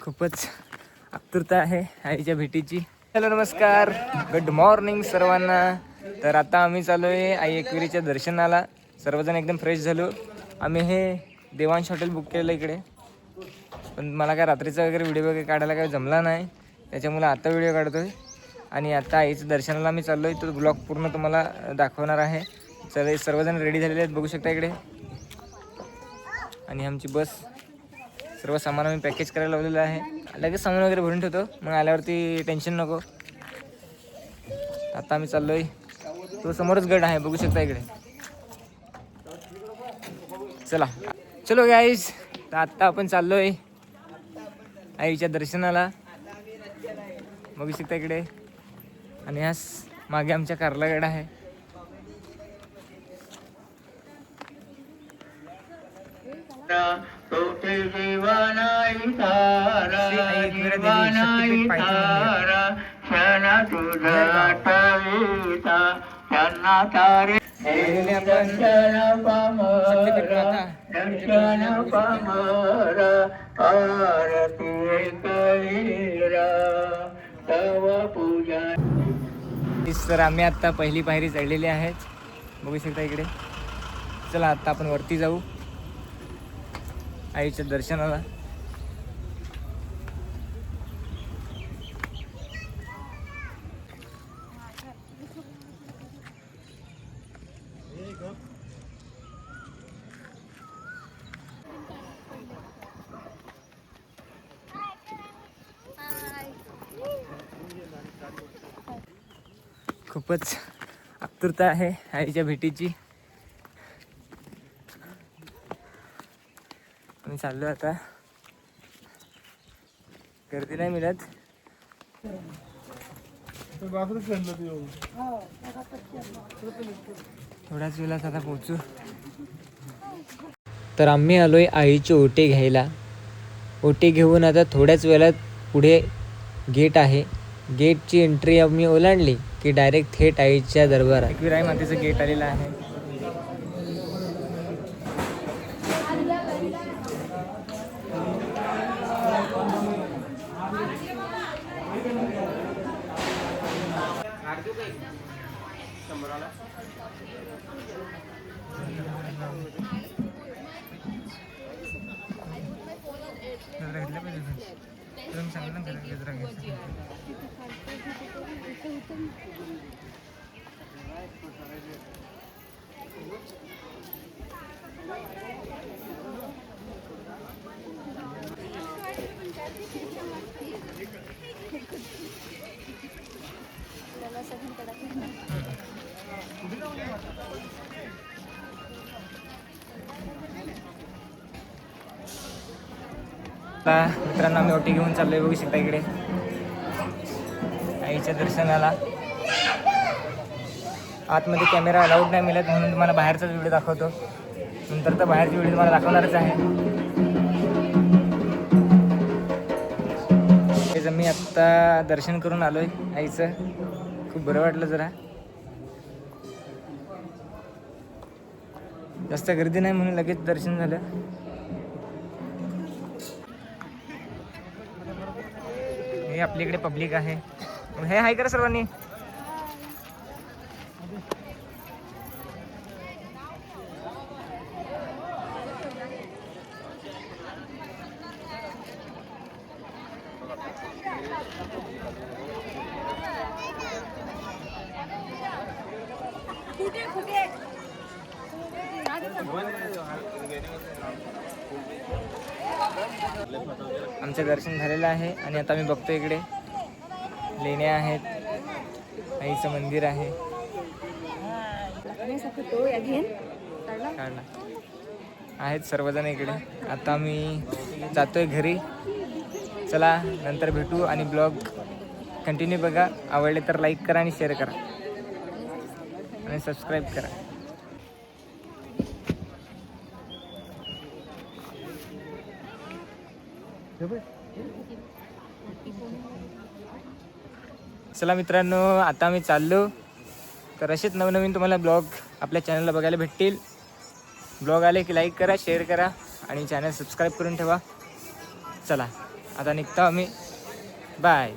खूपच आतुरता आहे आईच्या भेटीची. हॅलो नमस्कार, गुड मॉर्निंग सर्वांना. तर आता आम्ही चालू आहे आई एकविरीच्या दर्शनाला. सर्वजण एकदम फ्रेश झालो. आम्ही हे देवांश हॉटेल बुक केलं इकडे, पण मला काय रात्रीचा वगैरे व्हिडिओ वगैरे काढायला काही जमला नाही, त्याच्यामुळे आता व्हिडिओ काढतो आहे. आणि आता आईचं दर्शनाला मी चाललो आहे, तो ब्लॉग पूर्ण तुम्हाला दाखवणार आहे. चल सर्वजण रेडी झालेले आहेत, बघू शकता इकडे. आणि आमची बस, सर्व सामान आम्ही पॅकेज करायला लावलेलं आहे. लगेच सामान वगैरे भरून ठेवतो, मग आल्यावरती टेन्शन नको. आता आम्ही चाललो आहे, तो समोरच गड आहे, बघू शकता इकडे. चला चलो गाईज, तर आत्ता आपण चाललो आहे आईच्या दर्शनाला, बघू शकता इकडे. आणि ह्यास मागे आमच्या कार्लागड आहे. तर आम्ही आता पहिली पायरी चढलेली आहेत, बघू शकता इकडे. चला आता आपण वरती जाऊ आईच्या दर्शनाला. खूपच आतुरता आहे आईच्या भेटीची. आम्ही चाललो आता, गर्दी नाही मिळत. थोड्याच वेळात आता पोहोचू. तर आम्ही आलोय आईचे ओटे घ्यायला. ओटे घेऊन आता थोड्याच वेळात पुढे गेट आहे, गेटची एंट्री आम्ही ओलांडली की डायरेक्ट थेट आईच्या दरबारात. एकवीर आई मातेचं गेट आलेलं आहे. मित्रांनो आम्ही ओटी घेऊन चाललोय, बघू शकता इकडे आईच्या दर्शनाला. आतमध्ये कॅमेरा अलाउड नाही मिळत, म्हणून तुम्हाला बाहेरचाच व्हिडिओ दाखवतो. नंतर तर बाहेरची व्हिडिओ तुम्हाला दाखवणारच आहे. मी आत्ता दर्शन करून आलोय आईचं, खूप बरं वाटलं. जरा जास्त गर्दी नाही म्हणून लगेच दर्शन झालं. हे आपल्याकडे पब्लिक आहे, हे हाय करा सर्वांनी. आमचं दर्शन झालेलं आहे आणि आता मी बघतो इकडे लेण्या आहेत, आईचं मंदिर आहे. आहेत सर्वजण इकडे. आता मी जातोय घरी. चला नंतर भेटू आणि ब्लॉग कंटिन्यू बघा. आवडले तर लाईक करा आणि शेअर करा आणि सबस्क्राईब करा. चला मित्रांनो, आता मी चाललो. तर असेच नवनवीन तुम्हाला ब्लॉग आपल्या चॅनलला बघायला भेटतील. ब्लॉग आले की लाईक करा, शेअर करा आणि चॅनल सबस्क्राईब करून ठेवा. चला आता निघतो आम्ही. बाय.